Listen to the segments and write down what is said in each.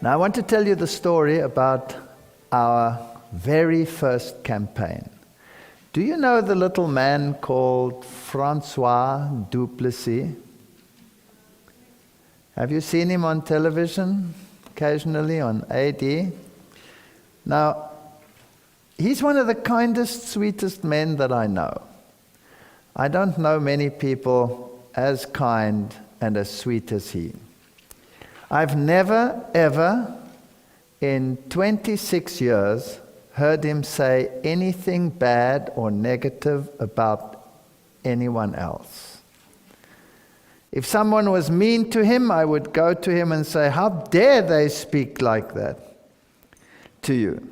Now I want to tell you the story about our very first campaign. Do you know the little man called Francois Duplessis? Have you seen him on television, occasionally on AD? Now, he's one of the kindest, sweetest men that I know. I don't know many people as kind and as sweet as he. I've never, ever, in 26 years, heard him say anything bad or negative about anyone else. If someone was mean to him, I would go to him and say, "How dare they speak like that to you?"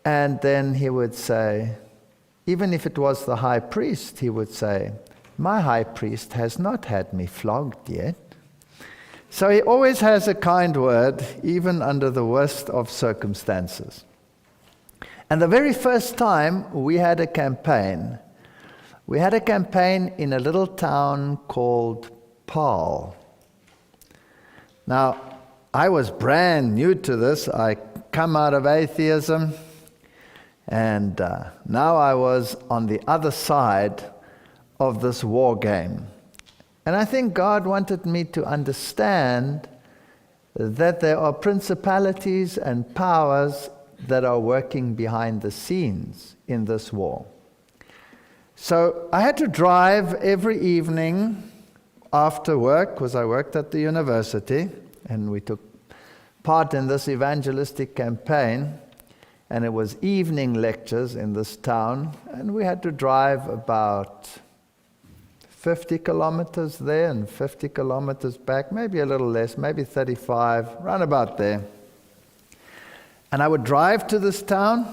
And then he would say, even if it was the high priest, he would say, "My high priest has not had me flogged yet." So he always has a kind word, even under the worst of circumstances. And the very first time we had a campaign in a little town called Paarl. Now, I was brand new to this. I come out of atheism, and now I was on the other side of this war game. And I think God wanted me to understand that there are principalities and powers that are working behind the scenes in this war. So I had to drive every evening after work, because I worked at the university, and we took part in this evangelistic campaign, and it was evening lectures in this town, and we had to drive about 50 kilometers there and 50 kilometers back, maybe a little less, maybe 35, round about there. And I would drive to this town,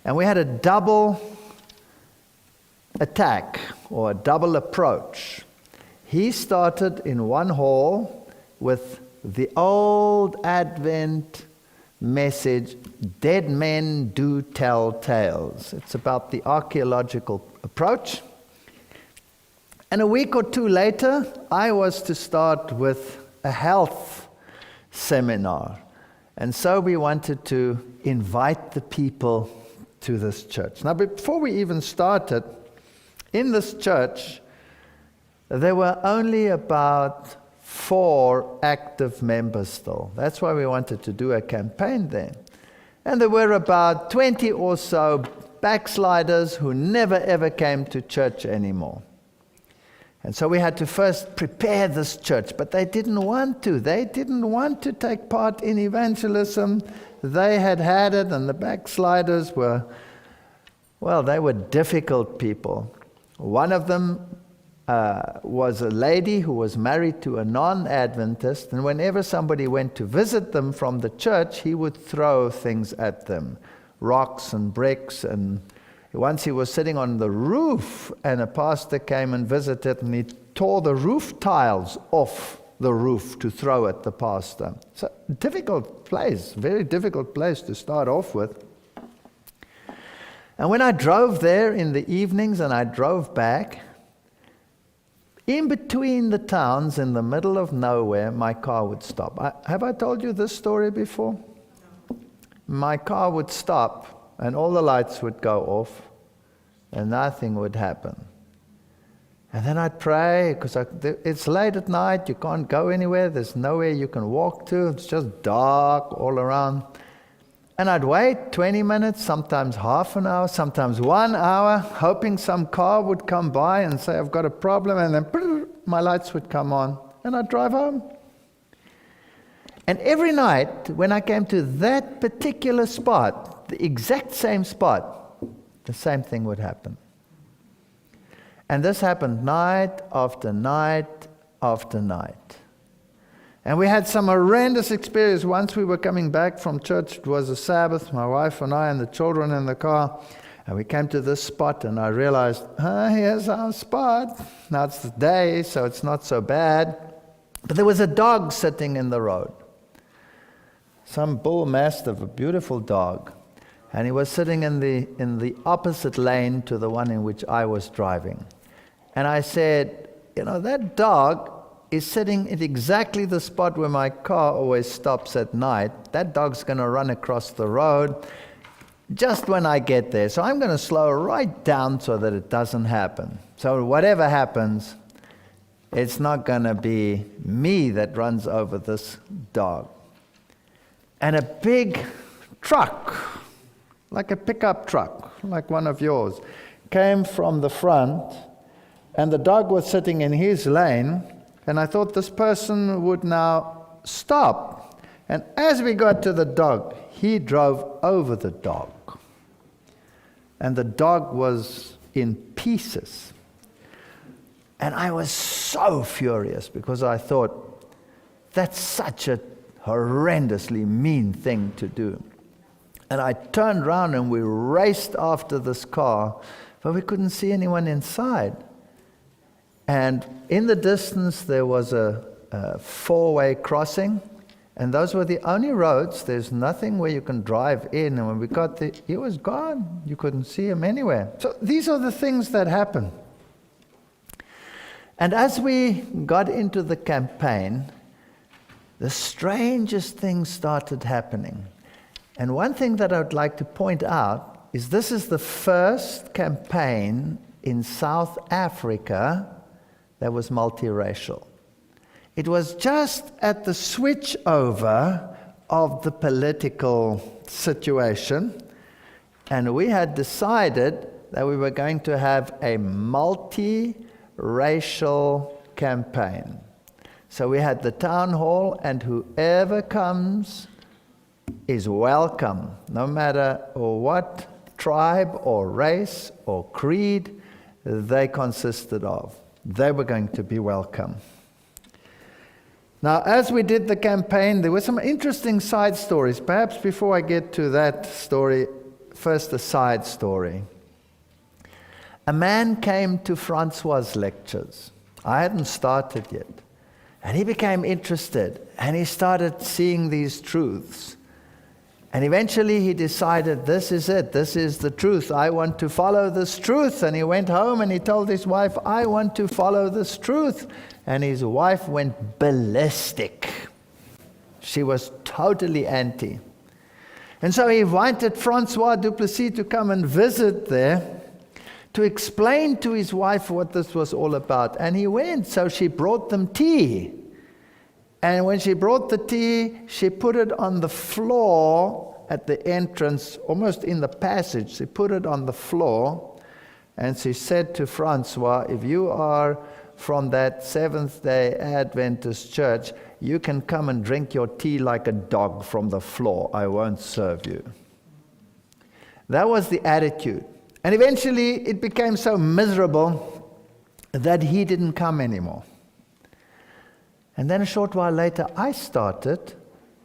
and we had a double attack, or a double approach. He started in one hall with the old Advent message, "Dead men do tell tales." It's about the archaeological approach. And a week or two later, I was to start with a health seminar. And so we wanted to invite the people to this church. Now, before we even started, in this church, there were only about 4 active members still. That's why we wanted to do a campaign there. And there were about 20 or so backsliders who never ever came to church anymore. And so we had to first prepare this church, but they didn't want to. They didn't want to take part in evangelism. They had it, and the backsliders were, well, they were difficult people. One of them was a lady who was married to a non-Adventist, and whenever somebody went to visit them from the church, he would throw things at them, rocks and bricks. And once he was sitting on the roof, and a pastor came and visited, and he tore the roof tiles off the roof to throw at the pastor. It's a difficult place, very difficult place to start off with. And when I drove there in the evenings and I drove back, in between the towns, in the middle of nowhere, my car would stop. Have I told you this story before? No. My car would stop, and all the lights would go off, and nothing would happen. And then I'd pray, because it's late at night, you can't go anywhere, there's nowhere you can walk to, it's just dark all around. And I'd wait 20 minutes, sometimes half an hour, sometimes 1 hour, hoping some car would come by and say, "I've got a problem," and then my lights would come on, and I'd drive home. And every night, when I came to that particular spot, the exact same spot, the same thing would happen. And this happened night after night after night. And we had some horrendous experience. Once we were coming back from church, it was a Sabbath, my wife and I and the children in the car, and we came to this spot, and I realized, here's our spot. Now it's the day, so it's not so bad. But there was a dog sitting in the road. Some bull mastiff, a beautiful dog. And he was sitting in the opposite lane to the one in which I was driving. And I said, that dog is sitting at exactly the spot where my car always stops at night. That dog's going to run across the road just when I get there. So I'm going to slow right down so that it doesn't happen. So whatever happens, it's not going to be me that runs over this dog. And a big truck, like a pickup truck, like one of yours, came from the front, and the dog was sitting in his lane, and I thought this person would now stop. And as we got to the dog, he drove over the dog. And the dog was in pieces. And I was so furious because I thought, that's such a horrendously mean thing to do. And I turned around and we raced after this car, but we couldn't see anyone inside. And in the distance there was a four-way crossing, and those were the only roads. There's nothing where you can drive in, and when we got there, he was gone. You couldn't see him anywhere. So these are the things that happen. And as we got into the campaign, the strangest things started happening. And one thing that I would like to point out is this is the first campaign in South Africa that was multiracial. It was just at the switch over of the political situation, and we had decided that we were going to have a multiracial campaign. So we had the town hall, and whoever comes is welcome, no matter what tribe or race or creed they consisted of. They were going to be welcome. Now, as we did the campaign, there were some interesting side stories. Perhaps before I get to that story, first a side story. A man came to Francois' lectures. I hadn't started yet. And he became interested, and he started seeing these truths. And eventually he decided, this is it, this is the truth. I want to follow this truth. And he went home and he told his wife, I want to follow this truth. And his wife went ballistic. She was totally anti. And so he invited Francois Duplessis to come and visit there to explain to his wife what this was all about. And he went, so she brought them tea. And when she brought the tea, she put it on the floor at the entrance, almost in the passage. She put it on the floor, and she said to Francois, if you are from that Seventh-day Adventist church, you can come and drink your tea like a dog from the floor. I won't serve you. That was the attitude. And eventually it became so miserable that he didn't come anymore. And then a short while later, I started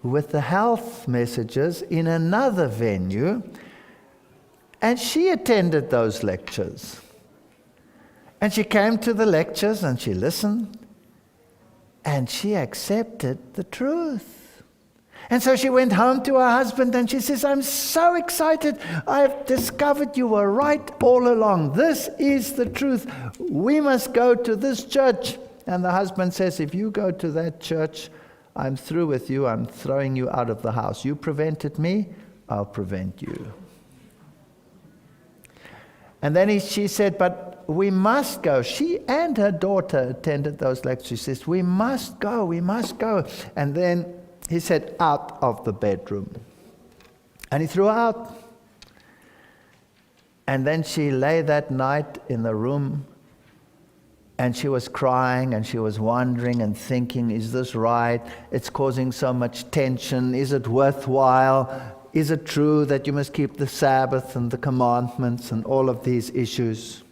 with the health messages in another venue, and she attended those lectures. And she came to the lectures and she listened, and she accepted the truth. And so she went home to her husband and she says, I'm so excited. I've discovered you were right all along. This is the truth. We must go to this church. And the husband says, if you go to that church, I'm through with you. I'm throwing you out of the house. You prevented me, I'll prevent you. And then she said, but we must go. She and her daughter attended those lectures. She says, we must go, we must go. And then he said, out of the bedroom. And he threw her out. And then she lay that night in the room, and she was crying, and she was wondering and thinking, is this right? It's causing so much tension. Is it worthwhile? Is it true that you must keep the Sabbath and the commandments and all of these issues?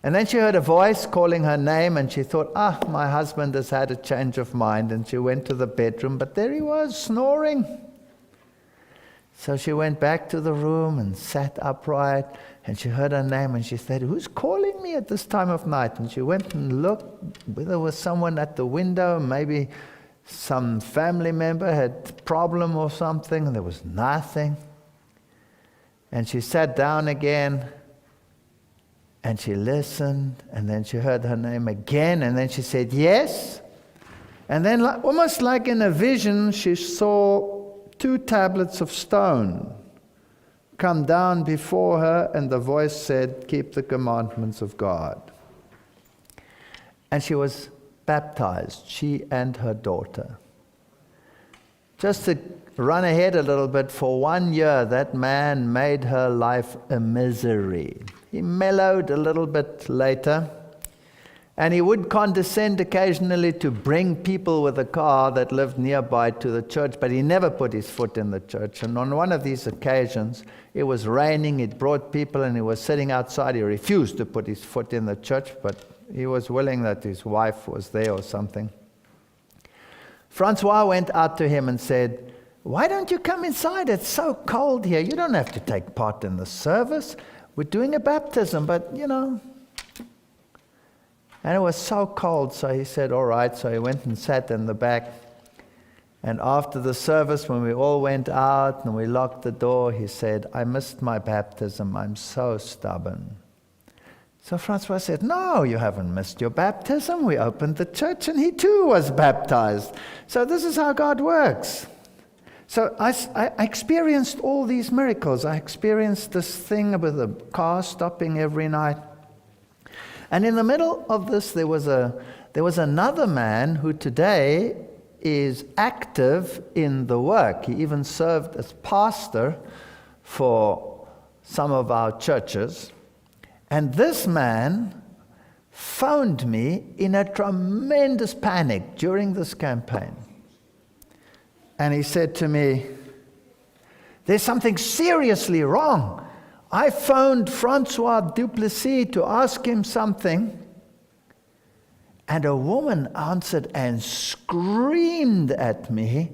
And then she heard a voice calling her name, and she thought, my husband has had a change of mind. And she went to the bedroom, but there he was, snoring. So she went back to the room and sat upright, and she heard her name, and she said, who's calling me at this time of night? And she went and looked, whether there was someone at the window, maybe some family member had a problem or something, and there was nothing. And she sat down again, And she listened, and then she heard her name again, and then she said, yes. And then almost like in a vision, she saw 2 tablets of stone come down before her, and the voice said, keep the commandments of God. And she was baptized, she and her daughter. Just to run ahead a little bit, for 1 year, that man made her life a misery. He mellowed a little bit later, and he would condescend occasionally to bring people with a car that lived nearby to the church, but he never put his foot in the church. And on one of these occasions, it was raining, it brought people, and he was sitting outside. He refused to put his foot in the church, but he was willing that his wife was there or something. Francois went out to him and said, why don't you come inside? It's so cold here. You don't have to take part in the service. We're doing a baptism, but And it was so cold, so he said, all right. So he went and sat in the back. And after the service, when we all went out and we locked the door, he said, I missed my baptism. I'm so stubborn. So Francois said, no, you haven't missed your baptism. We opened the church and he too was baptized. So this is how God works. So I experienced all these miracles. I experienced this thing with the car stopping every night. And in the middle of this, there was another man who today is active in the work. He even served as pastor for some of our churches. And this man phoned me in a tremendous panic during this campaign. And he said to me, there's something seriously wrong. I phoned Francois Duplessis to ask him something, and a woman answered and screamed at me,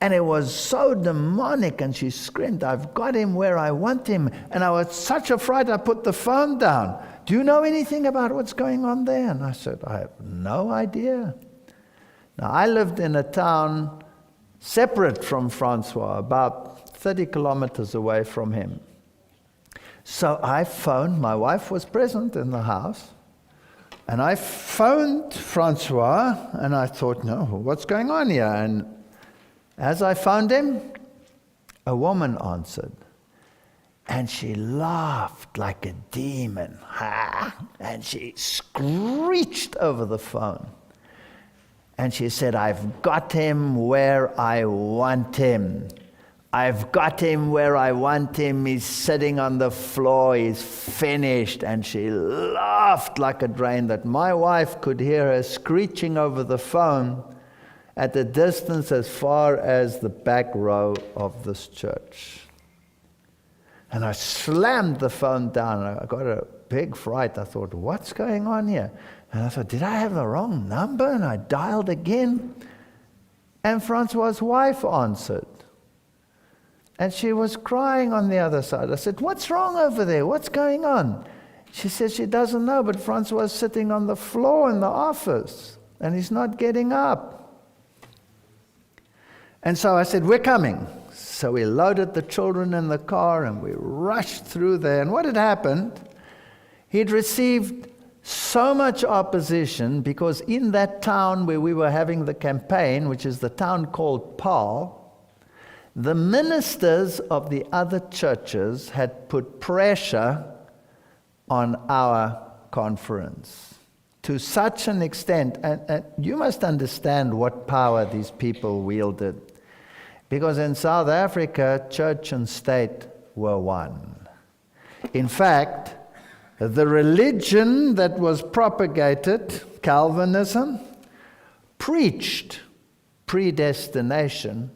and it was so demonic, and she screamed, I've got him where I want him. And I was such a fright, I put the phone down. Do you know anything about what's going on there? And I said, I have no idea. Now, I lived in a town separate from Francois, about 30 kilometers away from him. So I phoned, my wife was present in the house, and I phoned Francois, and I thought, no, what's going on here? And as I phoned him, a woman answered, and she laughed like a demon, and she screeched over the phone. And she said, I've got him where I want him. I've got him where I want him. He's sitting on the floor. He's finished. And she laughed like a drain that my wife could hear her screeching over the phone at a distance as far as the back row of this church. And I slammed the phone down. I got a big fright. I thought, what's going on here? And I thought, did I have the wrong number? And I dialed again. And Francois' wife answered. And she was crying on the other side. I said, what's wrong over there? What's going on? She said she doesn't know, but Francois is sitting on the floor in the office, and he's not getting up. And so I said, we're coming. So we loaded the children in the car, and we rushed through there. And what had happened, he'd received so much opposition because in that town where we were having the campaign, which is the town called Paul, the ministers of the other churches had put pressure on our conference to such an extent, and you must understand what power these people wielded. Because in South Africa, church and state were one. In fact, the religion that was propagated, Calvinism, preached predestination,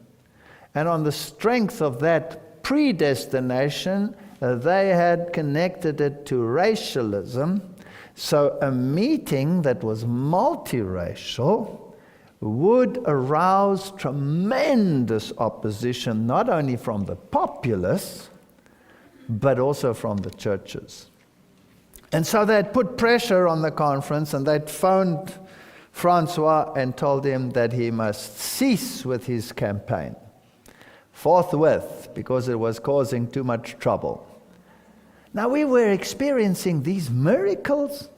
and on the strength of that predestination, they had connected it to racialism. So a meeting that was multiracial would arouse tremendous opposition, not only from the populace, but also from the churches. And so they had put pressure on the conference, and they'd phoned Francois and told him that he must cease with his campaign forthwith, because it was causing too much trouble. Now we were experiencing these miracles,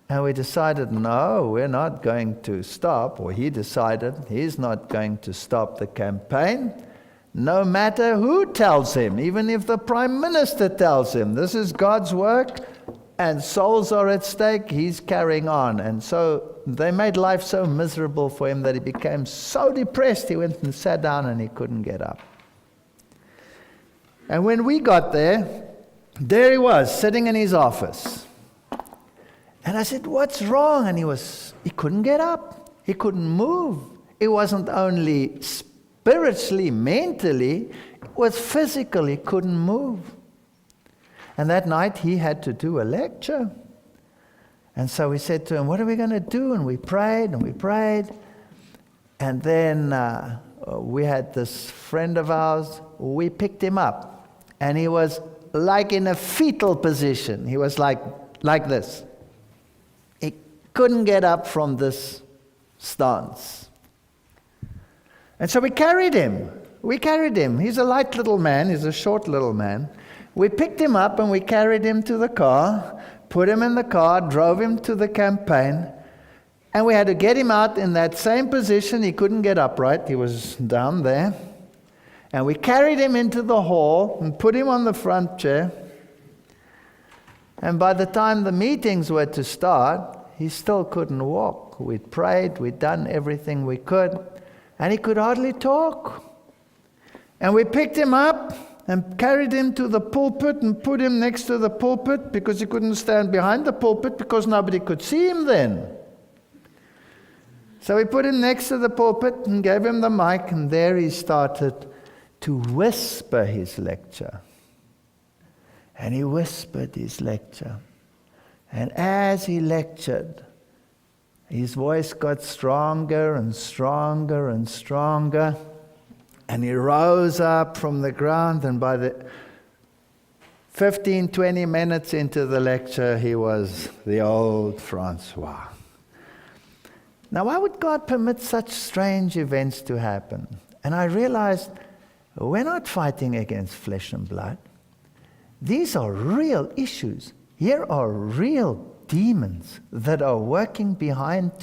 and we decided, no, we're not going to stop, or he decided he's not going to stop the campaign, no matter who tells him, even if the Prime Minister tells him, this is God's work, and souls are at stake, he's carrying on. And so they made life so miserable for him that he became so depressed, he went and sat down and he couldn't get up. And when we got there he was, sitting in his office. And I said, what's wrong? And he couldn't get up. He couldn't move. It wasn't only spiritually, mentally, it was physical. He couldn't move. And that night he had to do a lecture. And so we said to him, what are we going to do? And we prayed and we prayed. And then we had this friend of ours, we picked him up. And he was like in a fetal position. He was like this. He couldn't get up from this stance. And so we carried him. He's a light little man. He's a short little man. We picked him up and we carried him to the car, put him in the car, drove him to the campaign, and we had to get him out in that same position. He couldn't get upright. He was down there. And we carried him into the hall and put him on the front chair. And by the time the meetings were to start, he still couldn't walk. We'd prayed, we'd done everything we could, and he could hardly talk. And we picked him up and carried him to the pulpit and put him next to the pulpit because he couldn't stand behind the pulpit because nobody could see him then. So we put him next to the pulpit and gave him the mic, and there he started to whisper his lecture. And he whispered his lecture. And as he lectured, his voice got stronger and stronger and stronger. And he rose up from the ground, and by the 15, 20 minutes into the lecture, he was the old Francois. Now, why would God permit such strange events to happen? And I realized we're not fighting against flesh and blood. These are real issues. Here are real demons that are working behind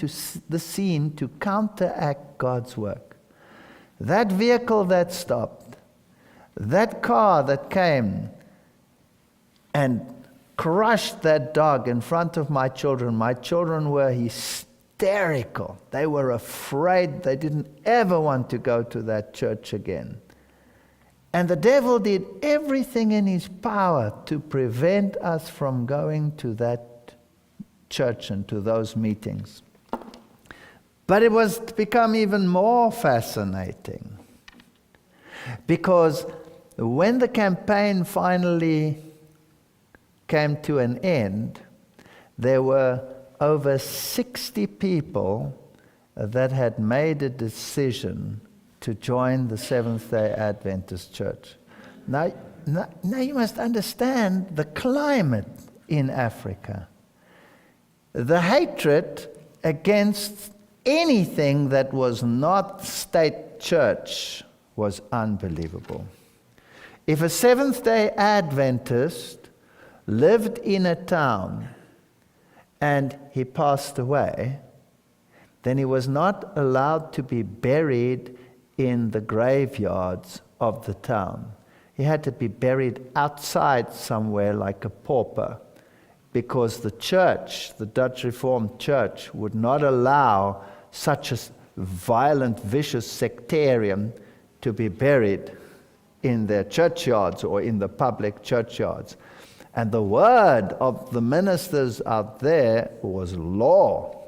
the scene to counteract God's work. That vehicle that stopped, that car that came and crushed that dog in front of my children were hysterical. They were afraid. They didn't ever want to go to that church again. And the devil did everything in his power to prevent us from going to that church and to those meetings. But it was become even more fascinating, because when the campaign finally came to an end, there were over 60 people that had made a decision to join the Seventh-day Adventist Church. Now you must understand the climate in Africa. The hatred against anything that was not state church was unbelievable. If a Seventh-day Adventist lived in a town and he passed away, then he was not allowed to be buried in the graveyards of the town. He had to be buried outside somewhere like a pauper, because the church, the Dutch Reformed Church, would not allow such a violent, vicious sectarian to be buried in their churchyards or in the public churchyards. And the word of the ministers out there was law.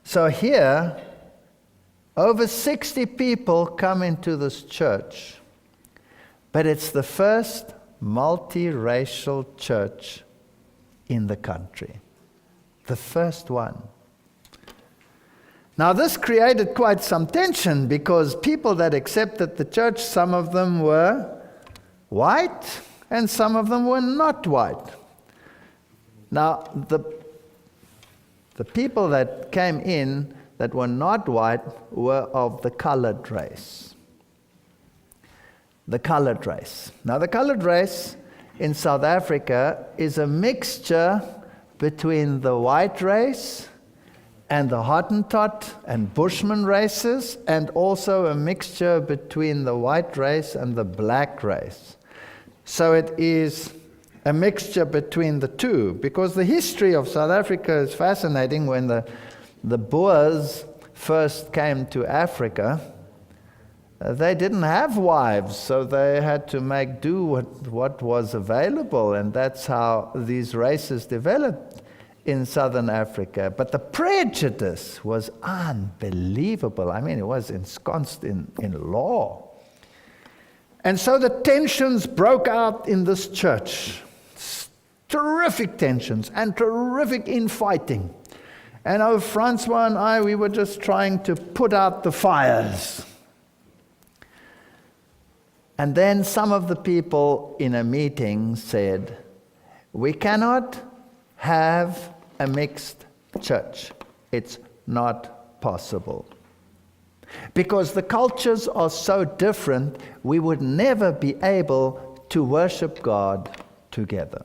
So here, over 60 people come into this church, but it's the first multiracial church in the country. The first one. Now this created quite some tension, because people that accepted the church, some of them were white and some of them were not white. Now the people that came in that were not white were of the colored race. The colored race. Now the colored race in South Africa is a mixture between the white race and the Hottentot and Bushman races, and also a mixture between the white race and the black race. So it is a mixture between the two, because the history of South Africa is fascinating. When the Boers first came to Africa, they didn't have wives, so they had to make do with what was available, and that's how these races developed in southern Africa. But the prejudice was unbelievable. I mean, it was ensconced in law. And so the tensions broke out in this church. Terrific tensions and terrific infighting. And Francois and I, we were just trying to put out the fires. And then some of the people in a meeting said, we cannot have a mixed church. It's not possible. Because the cultures are so different, we would never be able to worship God together.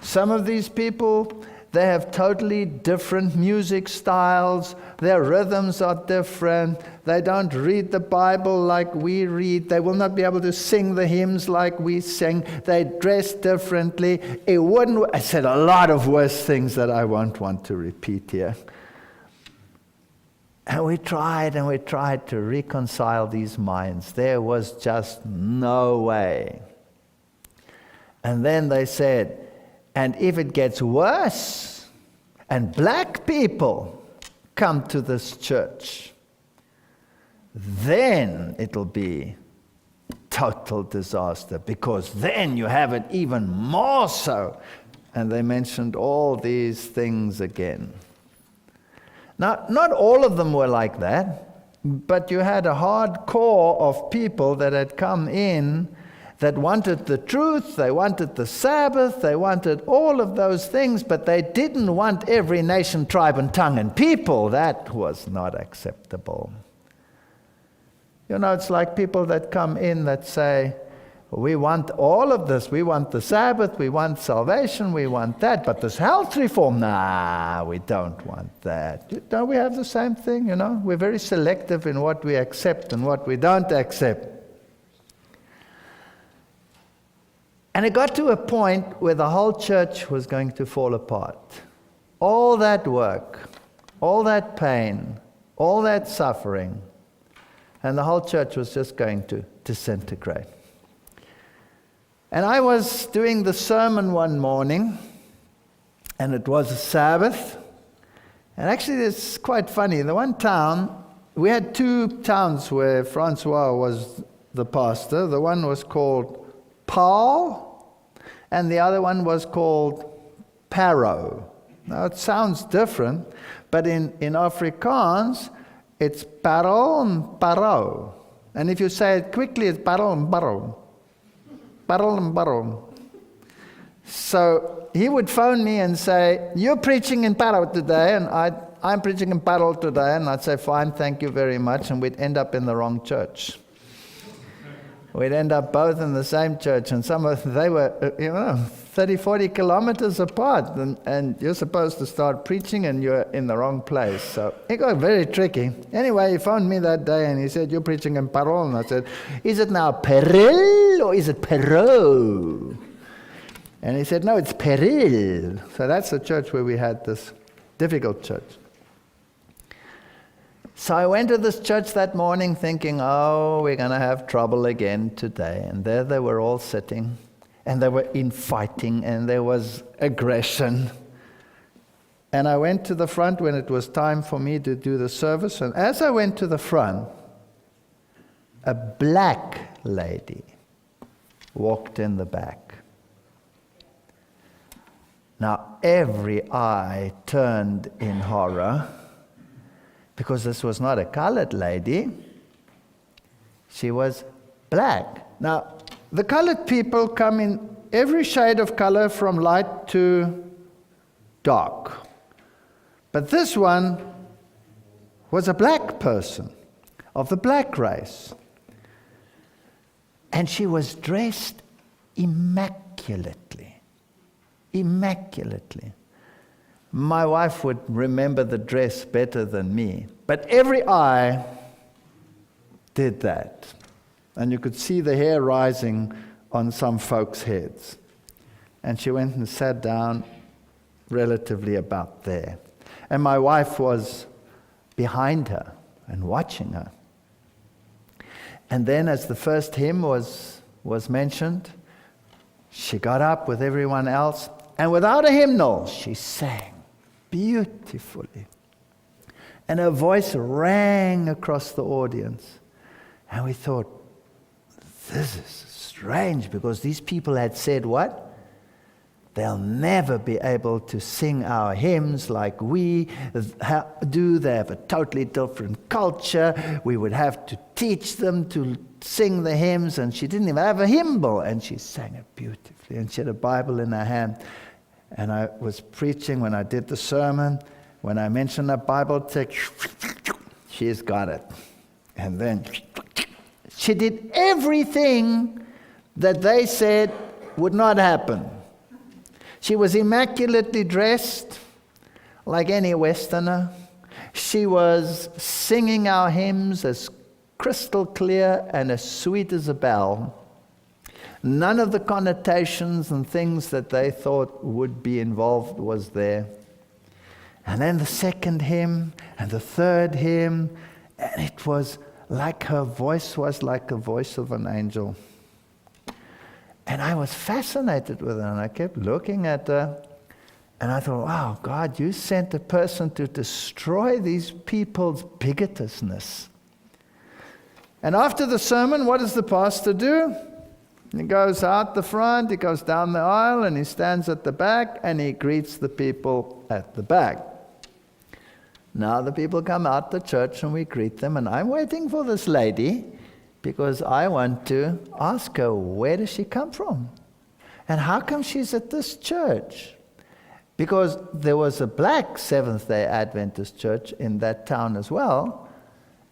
Some of these people, they have totally different music styles. Their rhythms are different. They don't read the Bible like we read. They will not be able to sing the hymns like we sing. They dress differently. I said a lot of worse things that I won't want to repeat here. And we tried to reconcile these minds. There was just no way. And then they said, and if it gets worse, and black people come to this church, then it'll be total disaster, because then you have it even more so. And they mentioned all these things again. Now, not all of them were like that, but you had a hard core of people that had come in that wanted the truth, they wanted the Sabbath, they wanted all of those things, but they didn't want every nation, tribe, and tongue and people. That was not acceptable. You know, it's like people that come in that say, we want all of this. We want the Sabbath, we want salvation, we want that, but this health reform, nah, we don't want that. Don't we have the same thing, you know? We're very selective in what we accept and what we don't accept. And it got to a point where the whole church was going to fall apart. All that work, all that pain, all that suffering, and the whole church was just going to disintegrate. And I was doing the sermon one morning, and it was a Sabbath. And actually, it's quite funny. In the one town, we had two towns where Francois was the pastor. The one was called Paul, and the other one was called Paro. Now it sounds different, but in Afrikaans, it's Paro and Paro. And if you say it quickly, it's Paro and Paro. Paro and Paro. So he would phone me and say, you're preaching in Paro today, and I'm preaching in Paro today, and I'd say, fine, thank you very much, and we'd end up in the wrong church. We'd end up both in the same church, and they were, 30, 40 kilometers apart, and you're supposed to start preaching, and you're in the wrong place. So it got very tricky. Anyway, he phoned me that day, and he said, you're preaching in Parol. And I said, is it now Peril, or is it Perot? And he said, no, it's Peril. So that's the church where we had this difficult church. So I went to this church that morning thinking, oh, we're going to have trouble again today. And there they were all sitting, and they were infighting, and there was aggression. And I went to the front when it was time for me to do the service. And as I went to the front, a black lady walked in the back. Now, every eye turned in horror, because this was not a colored lady. She was black. Now, the colored people come in every shade of color from light to dark. But this one was a black person of the black race. And she was dressed immaculately. Immaculately. My wife would remember the dress better than me, but every eye did that. And you could see the hair rising on some folks' heads. And she went and sat down relatively about there. And my wife was behind her and watching her. And then as the first hymn was mentioned, she got up with everyone else, and without a hymnal, she sang beautifully. And her voice rang across the audience. And we thought, this is strange, because these people had said what? They'll never be able to sing our hymns like we do. They have a totally different culture. We would have to teach them to sing the hymns, and she didn't even have a hymnal, and she sang it beautifully. And she had a Bible in her hand. And I was preaching when I did the sermon. When I mentioned a Bible text, she's got it. And then she did everything that they said would not happen. She was immaculately dressed, like any Westerner. She was singing our hymns as crystal clear and as sweet as a bell. None of the connotations and things that they thought would be involved was there. And then the second hymn and the third hymn, and it was like her voice was like the voice of an angel. And I was fascinated with her, and I kept looking at her, and I thought, wow, God, you sent a person to destroy these people's bigotiousness. And after the sermon, what does the pastor do? He goes out the front, he goes down the aisle, and he stands at the back, and he greets the people at the back. Now the people come out the church, and we greet them, and I'm waiting for this lady, because I want to ask her, where does she come from? And how come she's at this church? Because there was a black Seventh-day Adventist church in that town as well.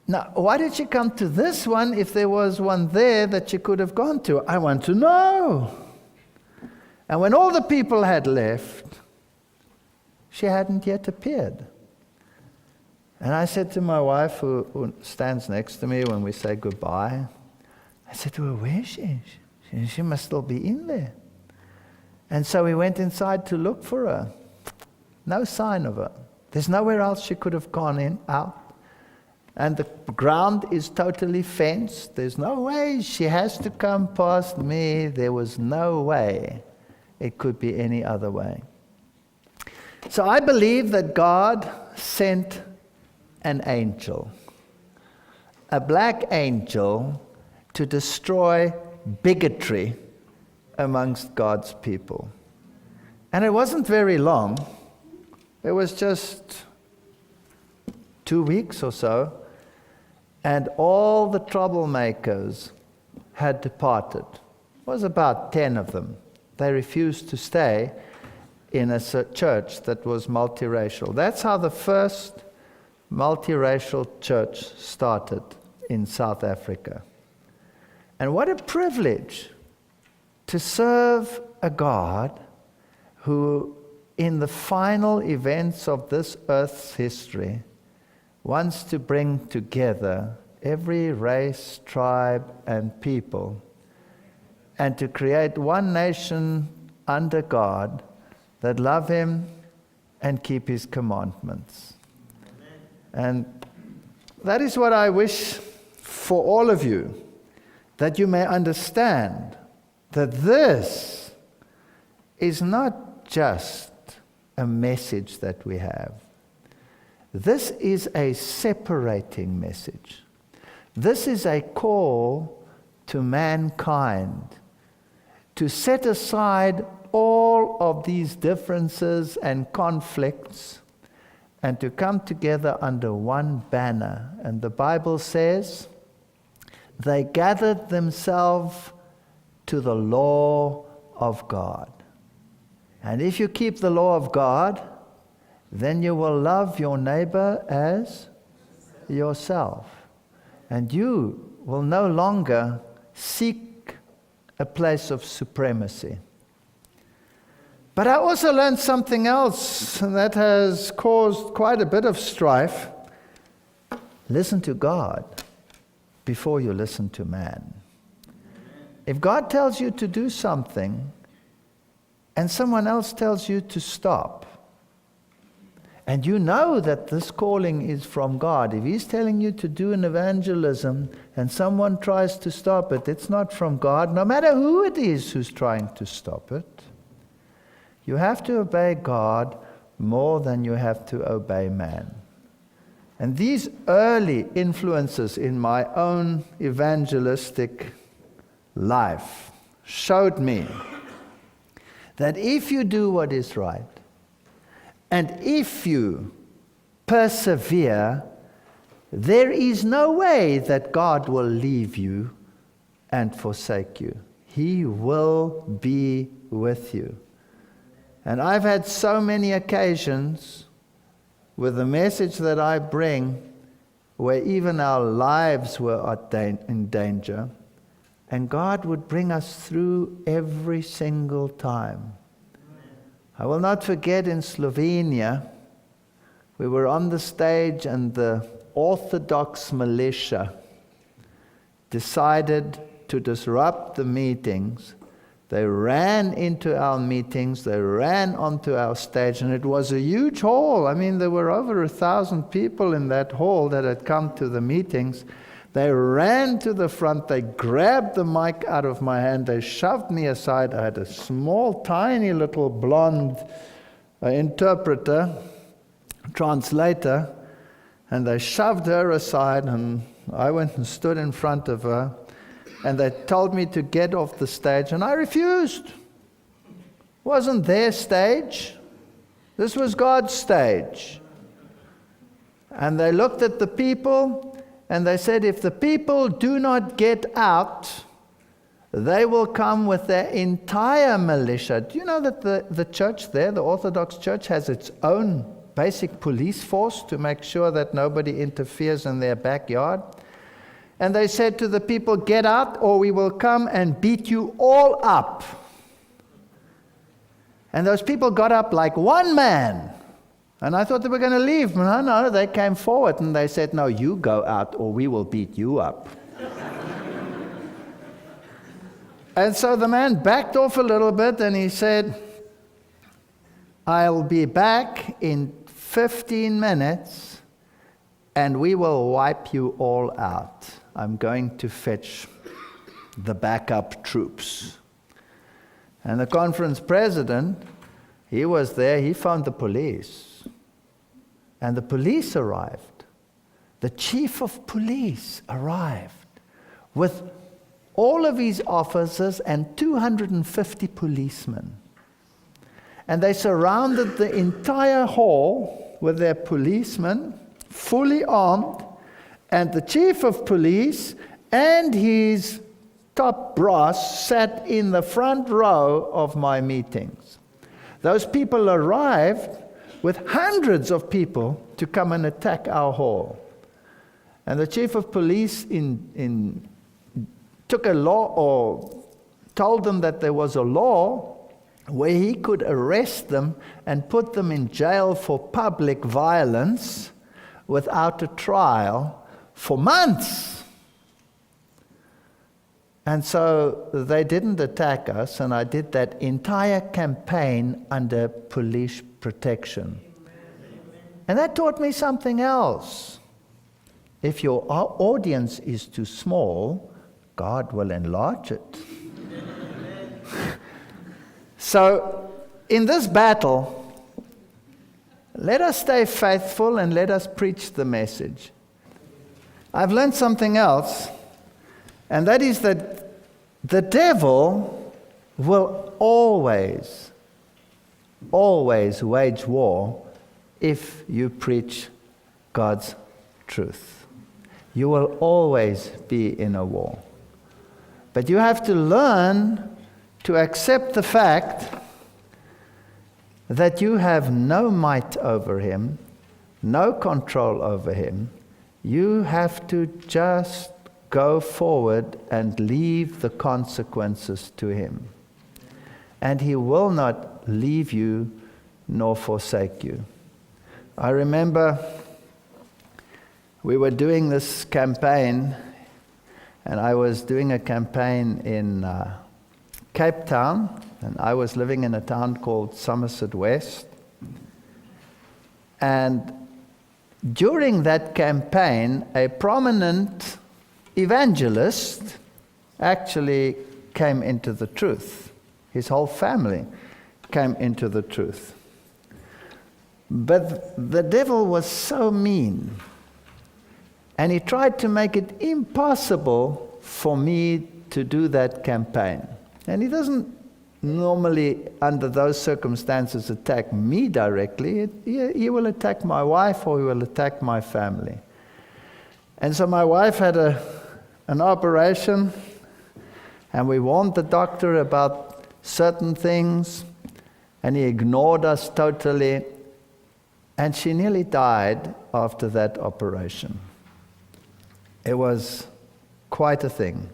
Now, why did she come to this one if there was one there that she could have gone to? I want to know. And when all the people had left, she hadn't yet appeared. And I said to my wife, who stands next to me when we say goodbye, I said to her, where is she? She must still be in there. And so we went inside to look for her. No sign of her. There's nowhere else she could have gone out. And the ground is totally fenced. There's no way she has to come past me. There was no way it could be any other way. So I believe that God sent an angel, a black angel, to destroy bigotry amongst God's people. And it wasn't very long. It was just 2 weeks or so, and all the troublemakers had departed. It was about 10 of them. They refused to stay in a church that was multiracial. That's how the first multiracial church started in South Africa. And what a privilege to serve a God who, in the final events of this earth's history, wants to bring together every race, tribe, and people, and to create one nation under God that love Him and keep His commandments. And that is what I wish for all of you, that you may understand that this is not just a message that we have. This is a separating message. This is a call to mankind to set aside all of these differences and conflicts and to come together under one banner. And the Bible says, they gathered themselves to the law of God. And if you keep the law of God, then you will love your neighbor as yourself. And you will no longer seek a place of supremacy. But I also learned something else that has caused quite a bit of strife. Listen to God before you listen to man. If God tells you to do something and someone else tells you to stop, and you know that this calling is from God, if He's telling you to do an evangelism and someone tries to stop it, it's not from God, no matter who it is who's trying to stop it. You have to obey God more than you have to obey man. And these early influences in my own evangelistic life showed me that if you do what is right, and if you persevere, there is no way that God will leave you and forsake you. He will be with you. And I've had so many occasions with the message that I bring where even our lives were in danger, and God would bring us through every single time. I will not forget in Slovenia, we were on the stage and the Orthodox militia decided to disrupt the meetings. They ran into our meetings, they ran onto our stage, and it was a huge hall. I mean, there were over 1,000 people in that hall that had come to the meetings. They ran to the front, they grabbed the mic out of my hand, they shoved me aside. I had a small, tiny little blonde interpreter, translator, and they shoved her aside, and I went and stood in front of her. And they told me to get off the stage, and I refused. It wasn't their stage. This was God's stage. And they looked at the people, and they said, if the people do not get out, they will come with their entire militia. Do you know that the church there, the Orthodox Church, has its own basic police force to make sure that nobody interferes in their backyard? And they said to the people, get out or we will come and beat you all up. And those people got up like one man. And I thought they were going to leave. No, they came forward and they said, no, you go out or we will beat you up. And so the man backed off a little bit and he said, I'll be back in 15 minutes and we will wipe you all out. I'm going to fetch the backup troops. And the conference president, he was there, he found the police. And the police arrived. The chief of police arrived with all of his officers and 250 policemen. And they surrounded the entire hall with their policemen, fully armed. And the chief of police and his top brass sat in the front row of my meetings. Those people arrived with hundreds of people to come and attack our hall. And the chief of police took a law, or told them that there was a law where he could arrest them and put them in jail for public violence without a trial for months. And so they didn't attack us, and I did that entire campaign under police protection. And that taught me something else. If your audience is too small, God will enlarge it. So, in this battle, let us stay faithful and let us preach the message. I've learned something else, and that is that the devil will always wage war if you preach God's truth. You will always be in a war. But you have to learn to accept the fact that you have no might over him, no control over him. You have to just go forward and leave the consequences to him. And he will not leave you nor forsake you. I remember we were doing this campaign, and I was doing a campaign in Cape Town, and I was living in a town called Somerset West. And during that campaign, a prominent evangelist actually came into the truth. His whole family came into the truth. But the devil was so mean, and he tried to make it impossible for me to do that campaign. And he doesn't normally, under those circumstances, attack me directly. He will attack my wife, or he will attack my family. And so my wife had an operation, and we warned the doctor about certain things, and he ignored us totally. And she nearly died after that operation. It was quite a thing.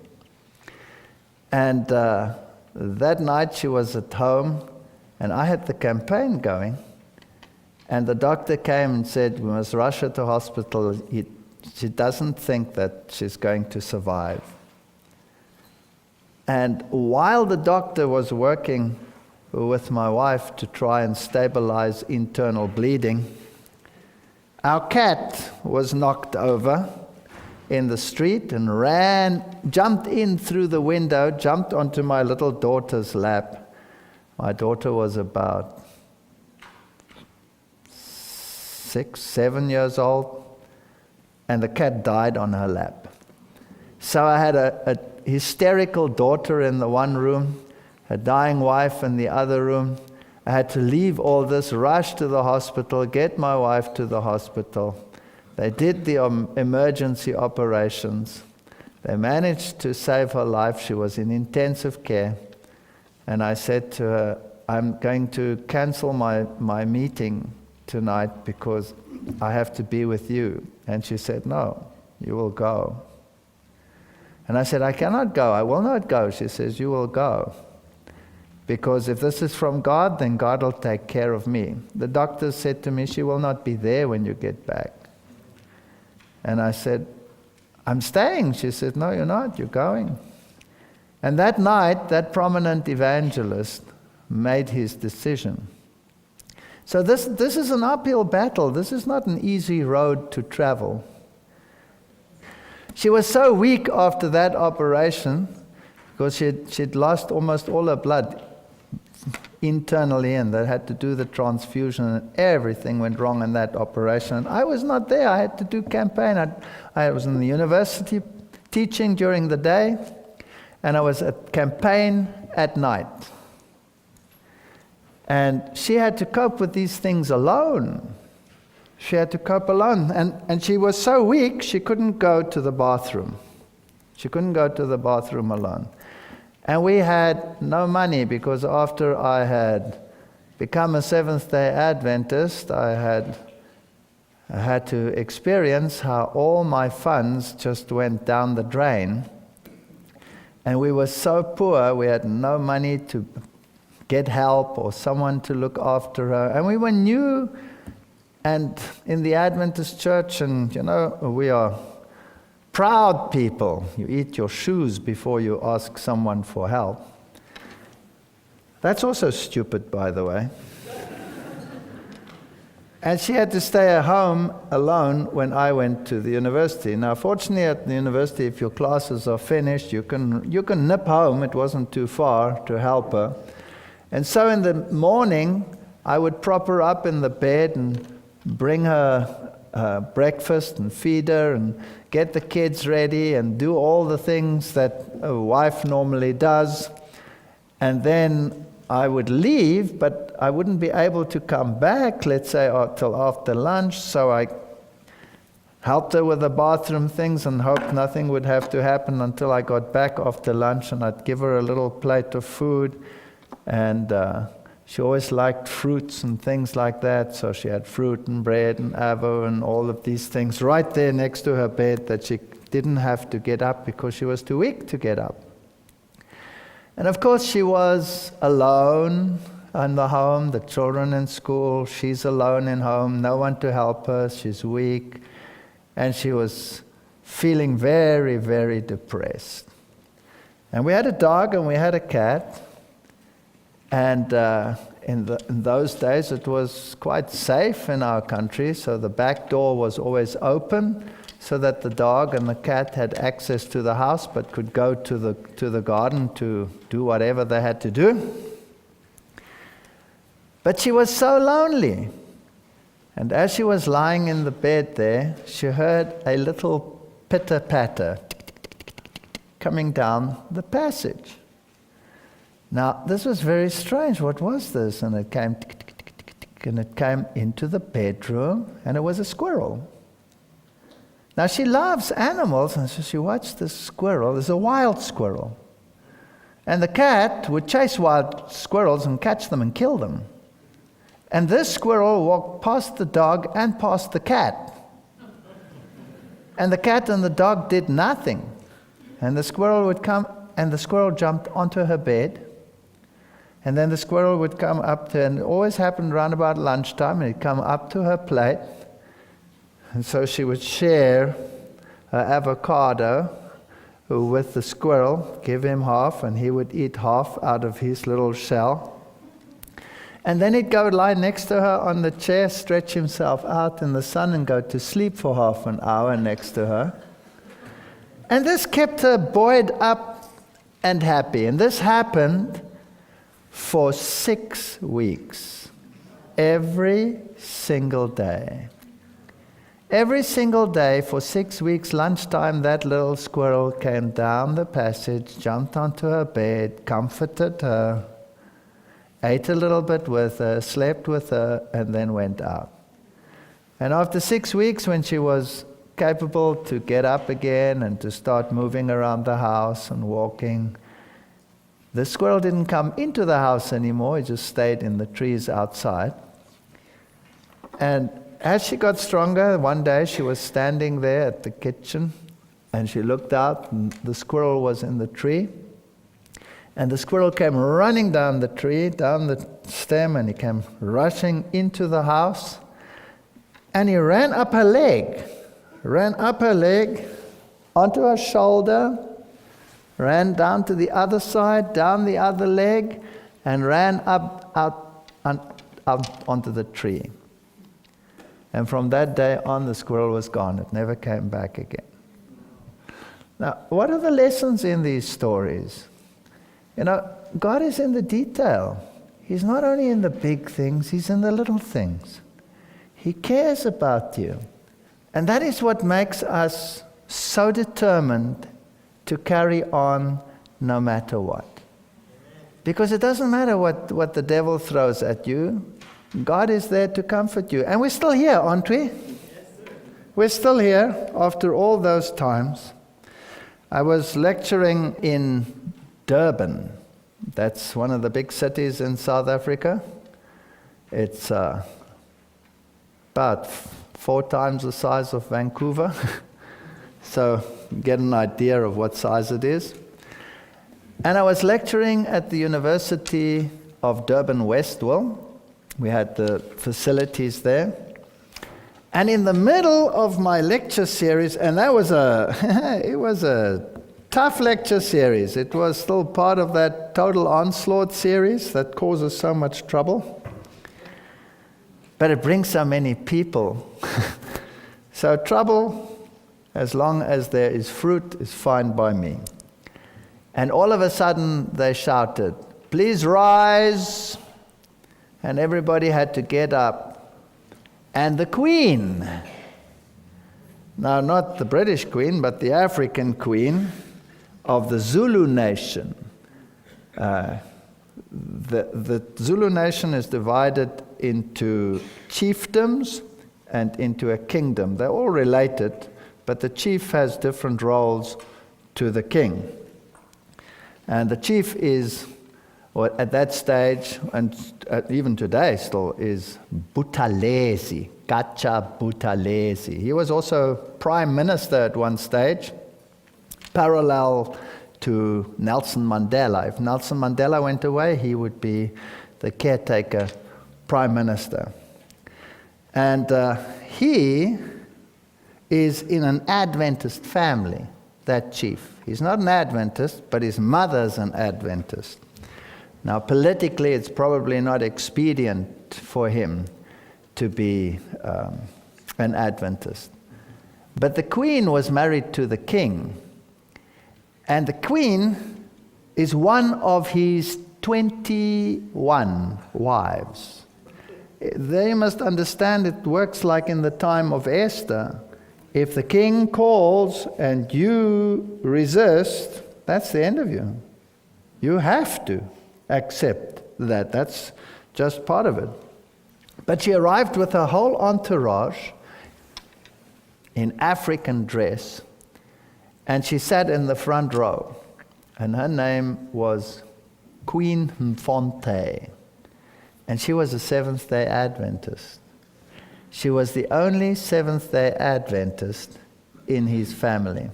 And that night she was at home, and I had the campaign going, and the doctor came and said, we must rush her to hospital. She doesn't think that she's going to survive. And while the doctor was working with my wife to try and stabilize internal bleeding, our cat was knocked over in the street and jumped in through the window, jumped onto my little daughter's lap. My daughter was about 6, 7 years old, and the cat died on her lap. So I had a hysterical daughter in the one room, a dying wife in the other room. I had to leave all this, rush to the hospital, get my wife to the hospital. They did the emergency operations. They managed to save her life. She was in intensive care. And I said to her, I'm going to cancel my meeting tonight because I have to be with you. And she said, no, you will go. And I said, I cannot go. I will not go. She says, you will go. Because if this is from God, then God will take care of me. The doctor said to me, she will not be there when you get back. And I said, I'm staying. She said, no, you're not. You're going. And that night, that prominent evangelist made his decision. So this is an uphill battle. This is not an easy road to travel. She was so weak after that operation because she'd lost almost all her blood internally, and they had to do the transfusion, and everything went wrong in that operation. And I was not there. I had to do campaign. I was in the university teaching during the day, and I was at campaign at night. And she had to cope with these things alone. She had to cope alone. And she was so weak, she couldn't go to the bathroom. She couldn't go to the bathroom alone. And we had no money because after I had become a Seventh-day Adventist, I had to experience how all my funds just went down the drain. And we were so poor, we had no money to get help or someone to look after her. And we were new and in the Adventist church, and we are proud people. You eat your shoes before you ask someone for help. That's also stupid, by the way. And she had to stay at home alone when I went to the university. Now, fortunately, at the university, if your classes are finished, you can nip home. It wasn't too far to help her. And so in the morning, I would prop her up in the bed and bring her breakfast and feed her and get the kids ready and do all the things that a wife normally does. And then I would leave, but I wouldn't be able to come back, let's say, till after lunch. So I helped her with the bathroom things and hoped nothing would have to happen until I got back after lunch, and I'd give her a little plate of food. And she always liked fruits and things like that, so she had fruit and bread and avo and all of these things right there next to her bed that she didn't have to get up because she was too weak to get up. And of course she was alone in the home, the children in school, she's alone in home, no one to help her, she's weak, and she was feeling very, very depressed. And we had a dog and we had a cat, and in those days it was quite safe in our country, so the back door was always open so that the dog and the cat had access to the house but could go to the garden to do whatever they had to do. But she was so lonely. And as she was lying in the bed there, she heard a little pitter-patter coming down the passage. Now, this was very strange. What was this? And it came and it came into the bedroom, and it was a squirrel. Now, she loves animals, and so she watched this squirrel. It's a wild squirrel. And the cat would chase wild squirrels and catch them and kill them. And this squirrel walked past the dog and past the cat. And the cat and the dog did nothing. And the squirrel would come, and the squirrel jumped onto her bed. And then the squirrel would come up to, and it always happened around about lunchtime, and he'd come up to her plate. And so she would share her avocado with the squirrel, give him half, and he would eat half out of his little shell. And then he'd go lie next to her on the chair, stretch himself out in the sun, and go to sleep for half an hour next to her. And this kept her buoyed up and happy. And this happened for 6 weeks, every single day. Every single day for 6 weeks, lunchtime, that little squirrel came down the passage, jumped onto her bed, comforted her, ate a little bit with her, slept with her, and then went out. And after 6 weeks, when she was capable to get up again and to start moving around the house and walking, the squirrel didn't come into the house anymore, he just stayed in the trees outside. And as she got stronger, one day she was standing there at the kitchen, and she looked out, and the squirrel was in the tree. And the squirrel came running down the tree, down the stem, and he came rushing into the house. And he ran up her leg, onto her shoulder, ran down to the other side, down the other leg, and ran out onto the tree. And from that day on, the squirrel was gone. It never came back again. Now, what are the lessons in these stories? You know, God is in the detail. He's not only in the big things, He's in the little things. He cares about you. And that is what makes us so determined to carry on no matter what. Because it doesn't matter what the devil throws at you. God is there to comfort you. And we're still here, aren't we? Yes, sir. We're still here after all those times. I was lecturing in Durban. That's one of the big cities in South Africa. It's about 4 times the size of Vancouver. So get an idea of what size it is. And I was lecturing at the University of Durban Westville. We had the facilities there. And in the middle of my lecture series, and that was it was a tough lecture series. It was still part of that total onslaught series that causes so much trouble. But it brings so many people. So trouble, as long as there is fruit, is fine by me. And all of a sudden they shouted, "Please rise." And everybody had to get up. And the Queen, now not the British Queen, but the African Queen of the Zulu nation. The Zulu nation is divided into chiefdoms and into a kingdom. They're all related, but the chief has different roles to the king. And the chief is or at that stage, and even today still, is Buthelezi, Gacha Buthelezi. He was also prime minister at one stage, parallel to Nelson Mandela. If Nelson Mandela went away, he would be the caretaker prime minister. And he is in an Adventist family, that chief. He's not an Adventist, but his mother's an Adventist. Now, politically, it's probably not expedient for him to be an Adventist. But the Queen was married to the king. And the Queen is one of his 21 wives. They must understand it works like in the time of Esther. If the king calls and you resist, that's the end of you. You have to accept that. That's just part of it. But she arrived with her whole entourage in African dress, and she sat in the front row. And her name was Queen Mfonte. And she was a Seventh-day Adventist. She was the only Seventh-day Adventist in his family.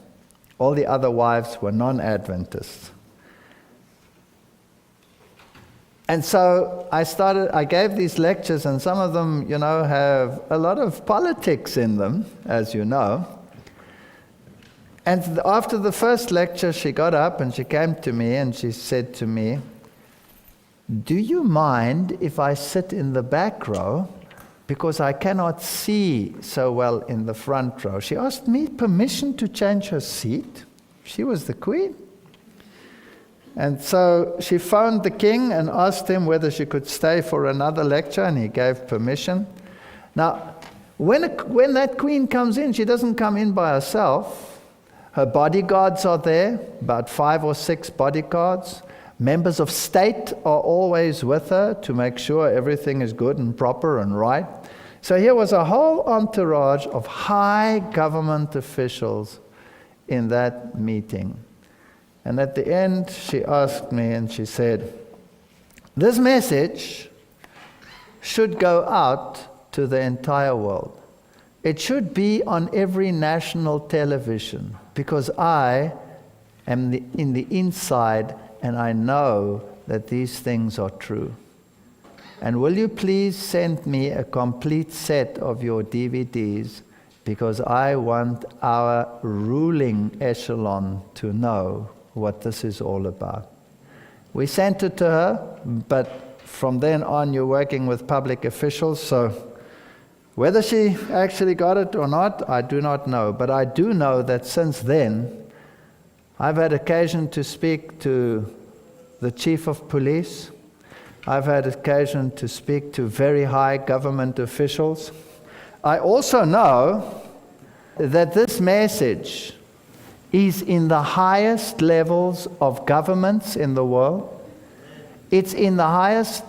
All the other wives were non-Adventists. And so I gave these lectures, and some of them, have a lot of politics in them, as you know. And after the first lecture, she got up and she came to me and she said to me, "Do you mind if I sit in the back row? Because I cannot see so well in the front row." She asked me permission to change her seat. She was the queen. And so she phoned the king and asked him whether she could stay for another lecture, and he gave permission. Now, when that queen comes in, she doesn't come in by herself. Her bodyguards are there, about 5 or 6 bodyguards. Members of state are always with her to make sure everything is good and proper and right. So here was a whole entourage of high government officials in that meeting. And at the end, she asked me and she said, "This message should go out to the entire world. It should be on every national television, because I am in the inside and I know that these things are true. And will you please send me a complete set of your DVDs, because I want our ruling echelon to know what this is all about." We sent it to her, but from then on you're working with public officials, so whether she actually got it or not, I do not know. But I do know that since then, I've had occasion to speak to the chief of police. I've had occasion to speak to very high government officials. I also know that this message is in the highest levels of governments in the world. It's in the highest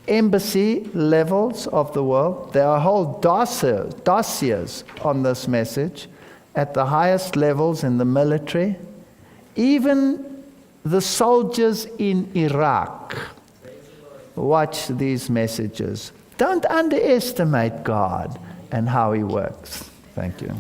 embassy levels of the world. There are whole dossiers on this message at the highest levels in the military. Even the soldiers in Iraq watch these messages. Don't underestimate God and how He works. Thank you.